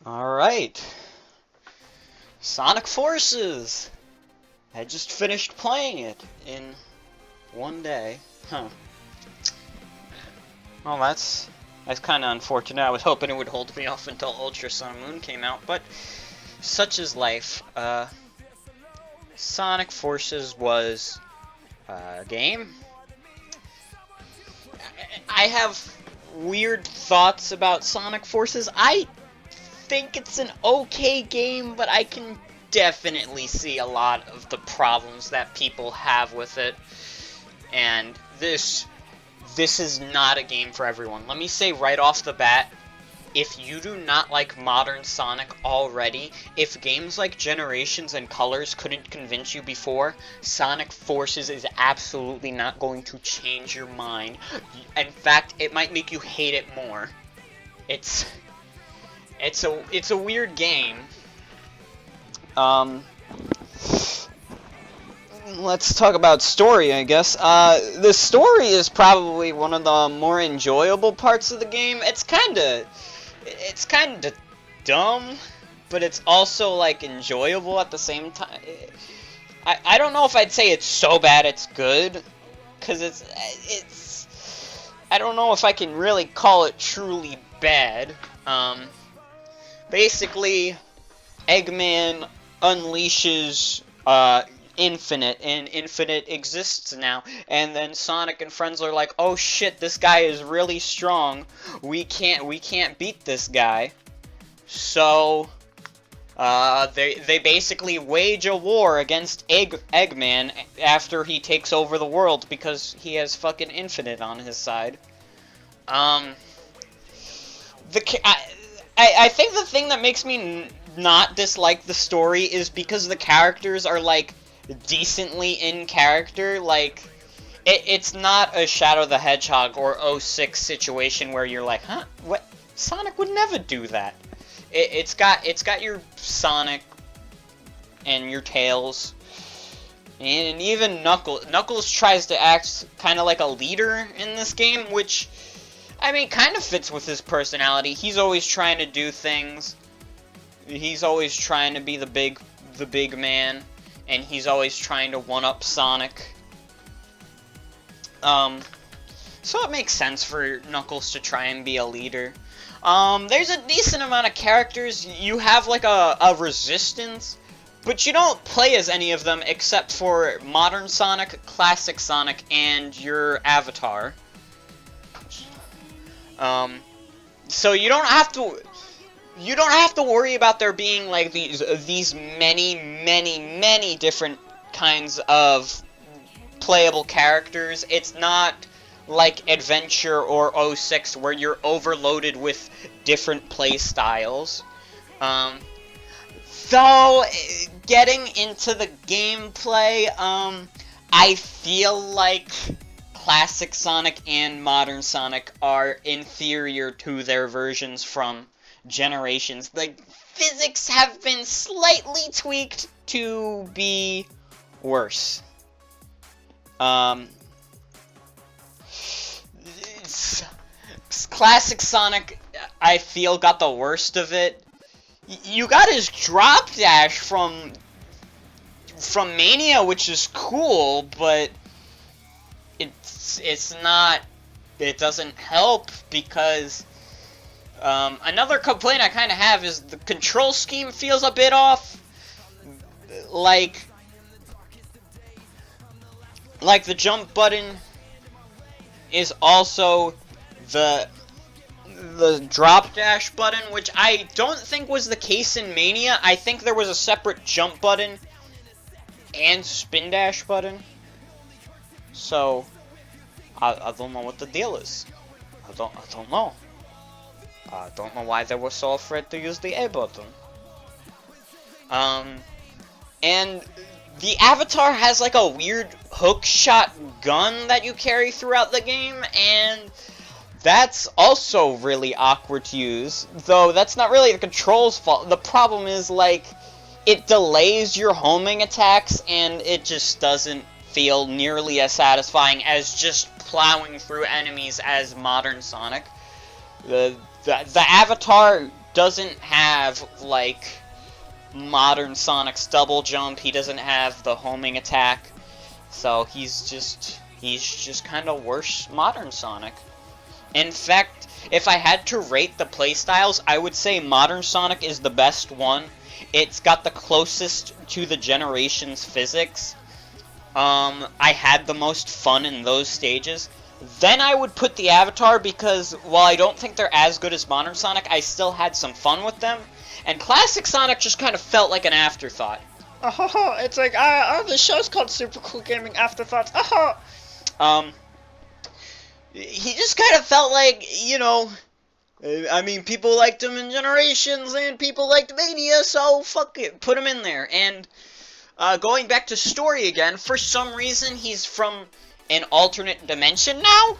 Alright. Sonic Forces! I just finished playing it in one day. Huh. Well, that's kind of unfortunate. I was hoping it would hold me off until Ultra Sun and Moon came out, but such is life. Sonic Forces was a game. I have weird thoughts about Sonic Forces. I think it's an okay game, but I can definitely see a lot of the problems that people have with it. And this is not a game for everyone. Let me say right off the bat, if you do not like modern Sonic already, if games like Generations and Colors couldn't convince you before, Sonic Forces is absolutely not going to change your mind. In fact, it might make you hate it more. It's a weird game. Let's talk about story, I guess. The story is probably one of the more enjoyable parts of the game. It's kinda dumb, but it's also, like, enjoyable at the same time. I don't know if I'd say it's so bad it's good, because it's I don't know if I can really call it truly bad. Basically, Eggman unleashes Infinite, and Infinite exists now, and then Sonic and friends are like, oh shit, this guy is really strong, we can't beat this guy, so they basically wage a war against Eggman after he takes over the world because he has fucking Infinite on his side. I think the thing that makes me not dislike the story is because the characters are, like, decently in character. Like, it's not a Shadow the Hedgehog or 06 situation where you're like, huh, what? Sonic would never do that. It's got your Sonic and your Tails, and even Knuckles. Knuckles tries to act kind of like a leader in this game, which, I mean, kind of fits with his personality. He's always trying to do things. He's always trying to be the big man, and he's always trying to one-up Sonic. So it makes sense for Knuckles to try and be a leader. There's a decent amount of characters. You have, like, a resistance, but you don't play as any of them except for Modern Sonic, Classic Sonic, and your Avatar. So you don't have to worry about there being, like, these many different kinds of playable characters. It's not like Adventure or 06 where you're overloaded with different play styles. So getting into the gameplay, I feel like Classic Sonic and Modern Sonic are inferior to their versions from Generations. The physics have been slightly tweaked to be worse. Classic Sonic, I feel, got the worst of it. You got his drop dash from Mania, which is cool, but it's not, it doesn't help because another complaint I kind of have is the control scheme feels a bit off. Like the jump button is also the drop dash button, which I don't think was the case in Mania. I think there was a separate jump button and spin dash button. So I don't know what the deal is. I don't know. I don't know why they were so afraid to use the A button. And the Avatar has, like, a weird hook shot gun that you carry throughout the game, and that's also really awkward to use. Though that's not really the control's fault. The problem is, like, it delays your homing attacks, and it just doesn't feel nearly as satisfying as just plowing through enemies as Modern Sonic. The Avatar doesn't have, like, modern Sonic's double jump. He doesn't have the homing attack. So he's just kind of worse modern Sonic. In fact, if I had to rate the playstyles, I would say modern Sonic is the best one. It's got the closest to the generation's physics. I had the most fun in those stages. Then I would put the Avatar because while I don't think they're as good as modern Sonic, I still had some fun with them. And classic Sonic just kind of felt like an afterthought. Oh, it's like, the show's called Super Cool Gaming Afterthoughts. He just kind of felt like, you know, I mean, people liked him in Generations, and people liked Mania, so fuck it, put him in there. And, going back to story again, for some reason, he's from an alternate dimension now?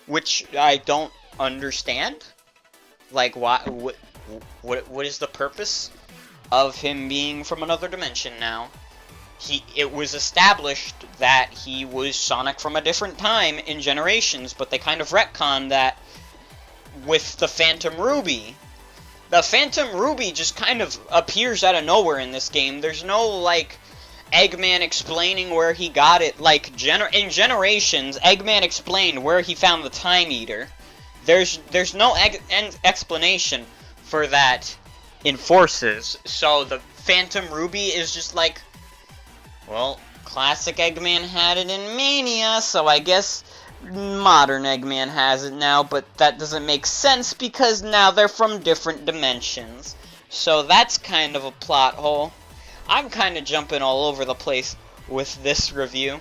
Which I don't understand. Like, what is the purpose of him being from another dimension now? It was established that he was Sonic from a different time in Generations, but they kind of retconned that with the Phantom Ruby. The Phantom Ruby just kind of appears out of nowhere in this game. There's no, like, Eggman explaining where he got it. Like, in Generations, Eggman explained where he found the Time Eater. There's no explanation for that in Forces. So the Phantom Ruby is just like, well, classic Eggman had it in Mania, so I guess modern Eggman has it now, but that doesn't make sense because now they're from different dimensions. So that's kind of a plot hole. I'm kind of jumping all over the place with this review.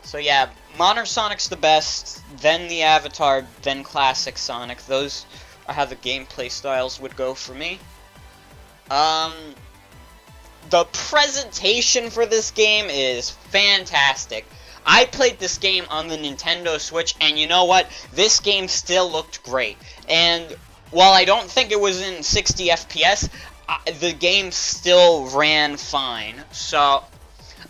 So yeah, modern Sonic's the best, then the Avatar, then classic Sonic. Those are how the gameplay styles would go for me. The presentation for this game is fantastic. I played this game on the Nintendo Switch, and you know what? This game still looked great. And while I don't think it was in 60 FPS, the game still ran fine. So,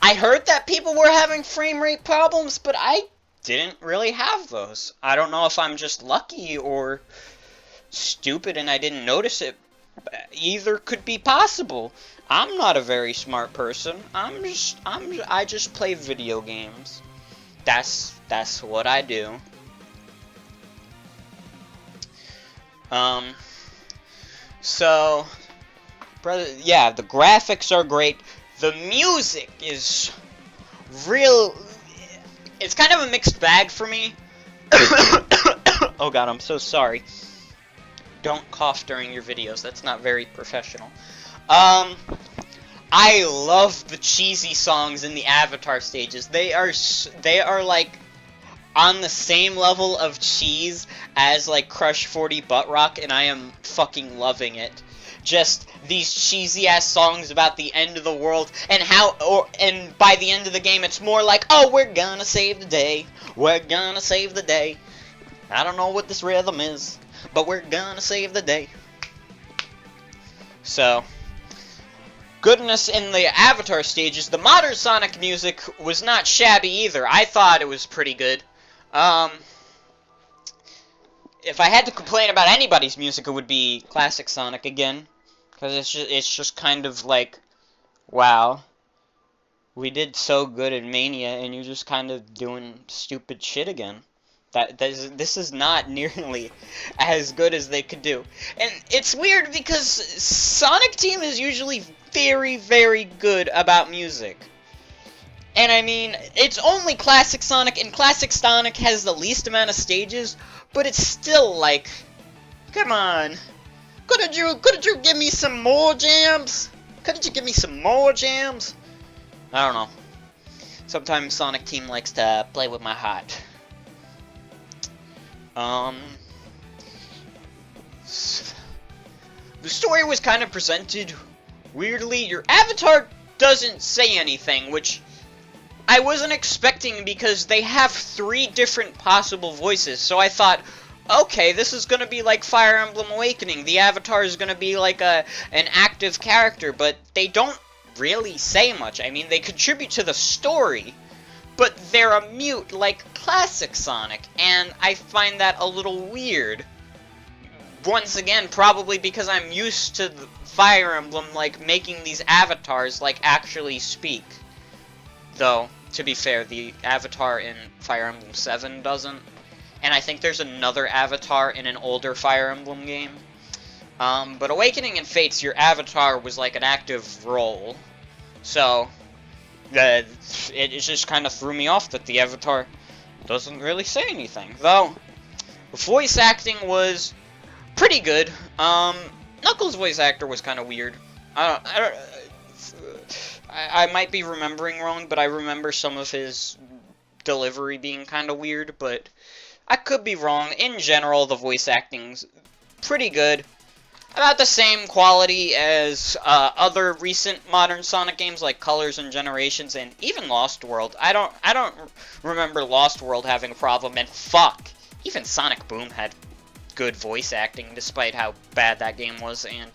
I heard that people were having frame rate problems, but I didn't really have those. I don't know if I'm just lucky or stupid and I didn't notice it. Either could be possible. I'm not a very smart person. I just play video games. That's what I do. So, yeah, the graphics are great. The music is real. It's kind of a mixed bag for me. Oh god, I'm so sorry. Don't cough during your videos. That's not very professional. I love the cheesy songs in the Avatar stages. They are like on the same level of cheese as like Crush 40 Butt Rock, and I am fucking loving it. Just these cheesy ass songs about the end of the world and and by the end of the game it's more like, oh, we're gonna save the day. We're gonna save the day. I don't know what this rhythm is, but we're gonna save the day. So, goodness in the Avatar stages. The modern Sonic music was not shabby either. I thought it was pretty good. If I had to complain about anybody's music, it would be classic Sonic again. Because it's just kind of like, wow, we did so good in Mania, and you're just kind of doing stupid shit again. This is not nearly as good as they could do. And it's weird because Sonic Team is usually very, very good about music. And I mean, it's only Classic Sonic, and Classic Sonic has the least amount of stages, but it's still like, come on. Couldn't you give me some more jams? Couldn't you give me some more jams? I don't know. Sometimes Sonic Team likes to play with my heart. The story was kind of presented weirdly. Your avatar doesn't say anything, which I wasn't expecting because they have 3 different possible voices. So I thought, okay, this is gonna be like Fire Emblem Awakening. The avatar is gonna be like an active character, but they don't really say much. I mean, they contribute to the story, but they're a mute like classic Sonic, and I find that a little weird. once again, probably because I'm used to Fire Emblem, like, making these avatars, like, actually speak. Though, to be fair, the avatar in Fire Emblem 7 doesn't. And I think there's another avatar in an older Fire Emblem game. But Awakening and Fates, your avatar was like an active role. So, it just kind of threw me off that the avatar doesn't really say anything. Though, the voice acting was pretty good. Knuckles' voice actor was kind of weird. I might be remembering wrong, but I remember some of his delivery being kind of weird, but I could be wrong. In general, the voice acting's pretty good. About the same quality as other recent modern Sonic games like Colors and Generations and even Lost World. I don't remember Lost World having a problem, and fuck, even Sonic Boom had good voice acting despite how bad that game was, and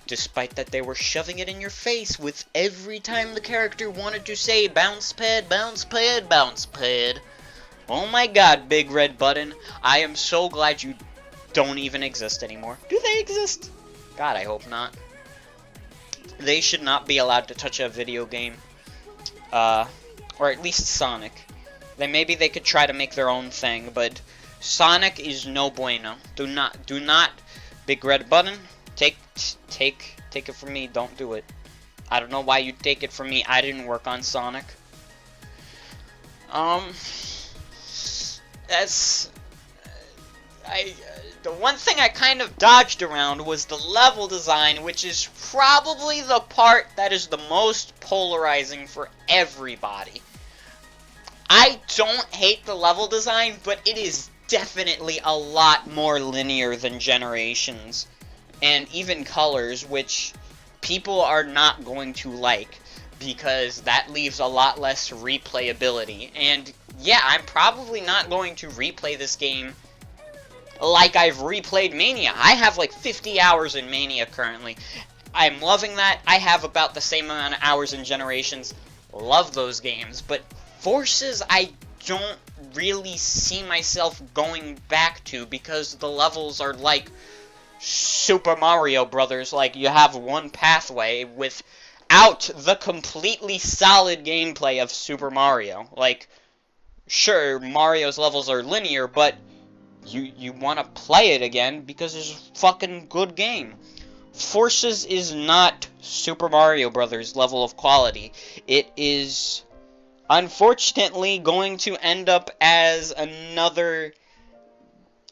despite that they were shoving it in your face with every time the character wanted to say bounce pad, bounce pad, bounce pad. Oh my god, big red button. I am so glad you don't even exist anymore. Do they exist? God, I hope not. They should not be allowed to touch a video game. Or at least Sonic. Maybe they could try to make their own thing, but Sonic is no bueno. Do not, big red button, take it from me, don't do it. I don't know why you take it from me, I didn't work on Sonic. The one thing I kind of dodged around was the level design, which is probably the part that is the most polarizing for everybody. I don't hate the level design, but it is definitely a lot more linear than Generations, and even Colors, which people are not going to like, because that leaves a lot less replayability. And yeah, I'm probably not going to replay this game like I've replayed Mania. I have like 50 hours in Mania currently. I'm loving that. I have about the same amount of hours in Generations. Love those games. But Forces, I don't really see myself going back to, because the levels are like Super Mario Brothers. Like, you have one pathway without the completely solid gameplay of Super Mario. Like, sure, Mario's levels are linear, but you want to play it again because it's a fucking good game. Forces is not Super Mario Brothers level of quality. It is, unfortunately, going to end up as another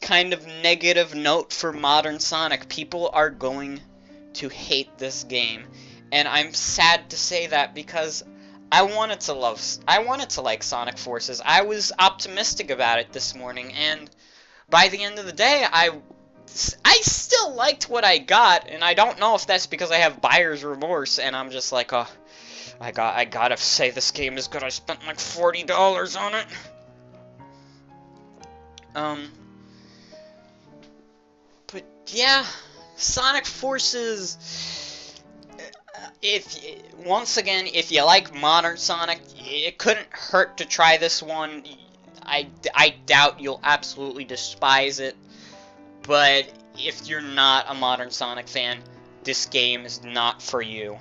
kind of negative note for modern Sonic. People are going to hate this game, and I'm sad to say that because I wanted to like Sonic Forces. I was optimistic about it this morning, and by the end of the day, I still liked what I got, and I don't know if that's because I have buyer's remorse, and I'm just like, oh, I gotta say this game is good. I spent like $40 on it. But yeah, Sonic Forces. Once again, if you like modern Sonic, it couldn't hurt to try this one. I doubt you'll absolutely despise it, but if you're not a modern Sonic fan, this game is not for you.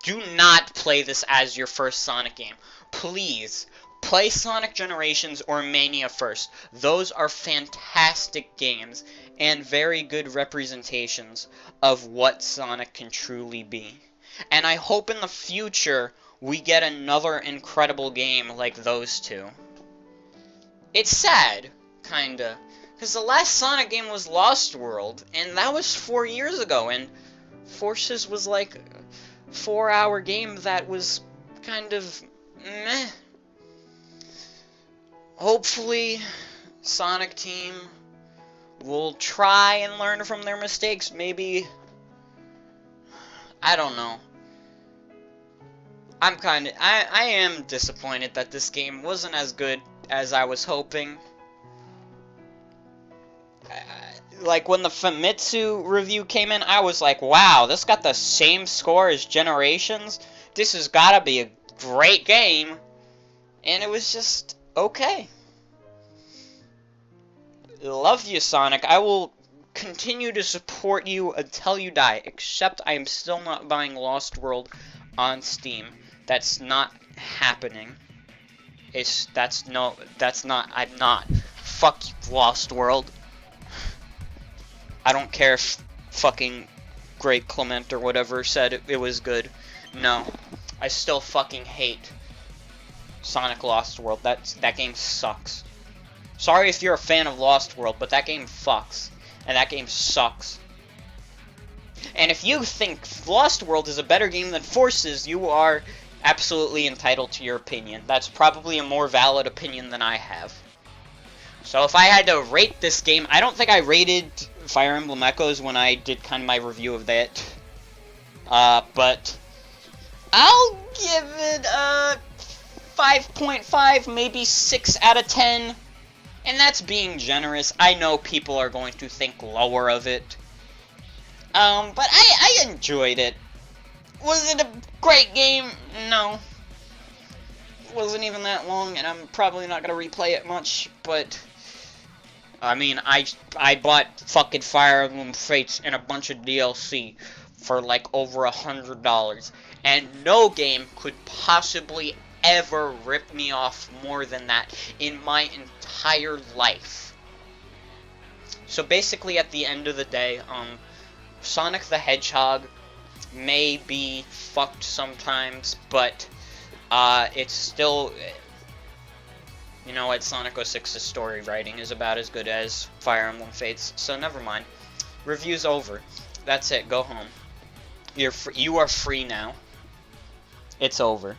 Do not play this as your first Sonic game. Please, play Sonic Generations or Mania first. Those are fantastic games and very good representations of what Sonic can truly be. And I hope in the future we get another incredible game like those two. It's sad, kinda, because the last Sonic game was Lost World, and that was 4 years ago, and Forces was like a 4-hour game that was kind of meh. Hopefully, Sonic Team will try and learn from their mistakes. Maybe, I don't know. I am disappointed that this game wasn't as good as I was hoping. Like, when the Famitsu review came in, I was like, wow, this got the same score as Generations? This has gotta be a great game. And it was just okay. Love you, Sonic. I will continue to support you until you die, except I am still not buying Lost World on Steam. That's not happening. I'm not. Fuck you, Lost World. I don't care if fucking Great Clement or whatever said it was good. No. I still fucking hate Sonic Lost World. That game sucks. Sorry if you're a fan of Lost World, but that game fucks. And that game sucks. And if you think Lost World is a better game than Forces, you are absolutely entitled to your opinion. That's probably a more valid opinion than I have. So if I had to rate this game, I don't think I rated Fire Emblem Echoes when I did kind of my review of that. But I'll give it a 5.5, maybe 6 out of 10. And that's being generous. I know people are going to think lower of it. But I enjoyed it. Was it a great game? No. It wasn't even that long, and I'm probably not going to replay it much, but I mean, I bought fucking Fire Emblem Fates and a bunch of DLC for like over $100, and no game could possibly ever rip me off more than that in my entire life. So basically, at the end of the day, Sonic the Hedgehog may be fucked sometimes, but it's still, you know what, Sonic 06's story writing is about as good as Fire Emblem Fates, so never mind. Review's over. That's it, go home. You are free now. It's over.